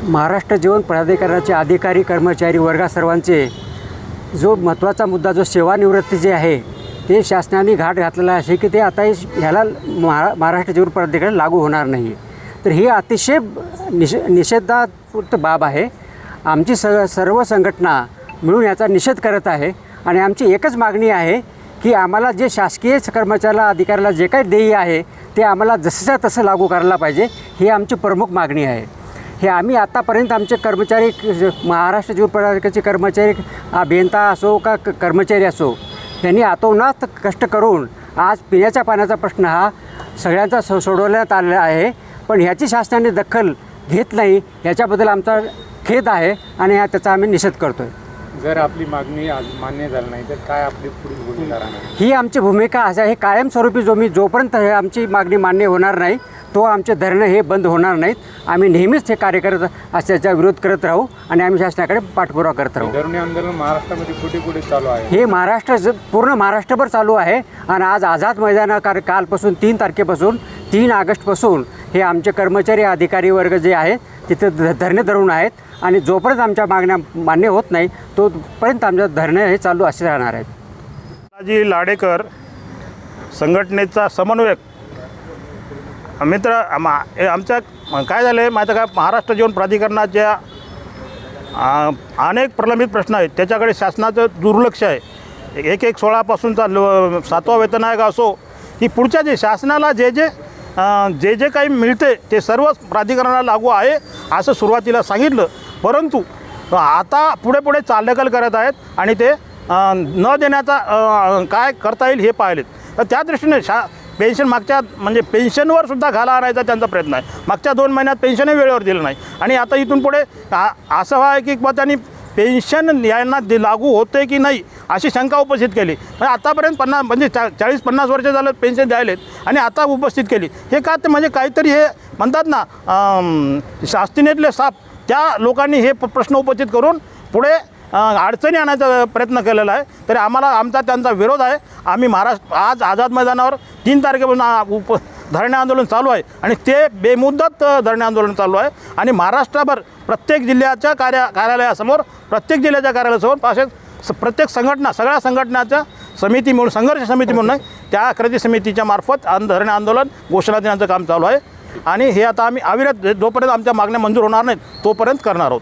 महाराष्ट्र जीवन प्राधिकरणाचे अधिकारी कर्मचारी वर्गा सर्वांचे जो महत्त्वाचा मुद्दा जो सेवानिवृत्ती जे आहे ते शासनाने घाट घातलेला आहे की ते आता ह्याला महाराष्ट्र जीवन प्राधिकरण लागू होणार नाही. तर ही अतिशय निषेधात्मक बाब आहे. आमची सर्व संघटना मिळून याचा निषेध करत आहे आणि आमची एकच मागणी आहे की आम्हाला जे शासकीय कर्मचाऱ्याला अधिकाऱ्याला जे काही देय आहे ते आम्हाला जसंच्या तसं लागू करायला पाहिजे, ही आमची प्रमुख मागणी आहे. हे आम्ही आतापर्यंत आमचे कर्मचारी महाराष्ट्र जीवन प्राधिकरणाचे कर्मचारी अभियंता असो का कर्मचारी असो त्यांनी आतोनात कष्ट करून आज पिण्याच्या पाण्याचा प्रश्न हा सगळ्यांचा सोडवण्यात आलेला आहे. पण ह्याची शासनाने दखल घेत नाही, याच्याबद्दल आमचा खेद आहे आणि त्याचा आम्ही निषेध करतो आहे. जर आपली मागणी आज मान्य झाली नाही तर काय आपली पुढील भूमिका राहणार? ही आमची भूमिका अशी आहे, कायमस्वरूपी जोपर्यंत आमची मागणी मान्य होणार नाही तो आमचे धरणं हे बंद होणार नाहीत. आम्ही नेहमीच हे कार्य करत असल्याचा विरोध करत राहू आणि आम्ही शासनाकडे पाठपुरावा करत राहू. धरणे आंदोलन महाराष्ट्रामध्ये कुठे कुठे चालू आहे? हे पूर्ण महाराष्ट्रभर चालू आहे आणि आज आझाद मैदानावर कालपासून 3 तारखेपासून 3 ऑगस्टपासून हे आमचे कर्मचारी अधिकारी वर्ग जे आहेत तिथे धरणे धरून आहेत आणि जोपर्यंत आमच्या मागण्या मान्य होत नाही तोपर्यंत आमच्या धरणे हे चालू असे राहणार आहेत. बालाजी लाडेकर संघटनेचा समन्वयक मित्र आमच्या काय झालं आहे माहिती का, महाराष्ट्र जीवन प्राधिकरणाच्या अनेक प्रलंबित प्रश्न आहेत त्याच्याकडे शासनाचं दुर्लक्ष आहे. 1/16पासूनचा 7वा वेतन आयोग असो की पुढच्या जे शासनाला जे काही मिळते ते सर्व प्राधिकरणाला लागू आहे असं सुरुवातीला सांगितलं, परंतु आता पुढे चालढकल करत आहेत आणि ते न देण्याचा काय करता येईल हे पाहिलेत. तर त्या दृष्टीने पेन्शन म्हणजे पेन्शनवर सुद्धा घाला आणायचा त्यांचा प्रयत्न आहे. मागच्या 2 महिन्यात पेन्शनही वेळेवर दिलं नाही आणि आता इथून पुढे असं आहे की बा त्यांनी पेन्शन यांना लागू होते की नाही अशी शंका उपस्थित केली. म्हणजे आतापर्यंत 40-50 वर्ष झालं पेन्शन द्यायलेत आणि आता उपस्थित केली. हे का ते म्हणजे काहीतरी हे म्हणतात ना शास्त्रीनेतले साप, त्या लोकांनी हे प्रश्न उपस्थित करून पुढे अडचणी आणायचा प्रयत्न केलेला आहे. तरी आमचा त्यांचा विरोध आहे. आम्ही आज आझाद मैदानावर 3 तारखेपासून धरणे आंदोलन चालू आहे आणि ते बेमुदत धरणे आंदोलन चालू आहे आणि महाराष्ट्रभर प्रत्येक जिल्ह्याच्या कार्यालयासमोर प्रत्येक सगळ्या संघटनाच्या समिती मिळून संघर्ष समिती म्हणून आहे त्या कृती समितीच्या मार्फत धरणे आंदोलन घोषणा देण्याचं काम चालू आहे आणि हे आता आम्ही अविरत जोपर्यंत आमच्या मागण्या मंजूर होणार नाहीत तोपर्यंत करणार आहोत.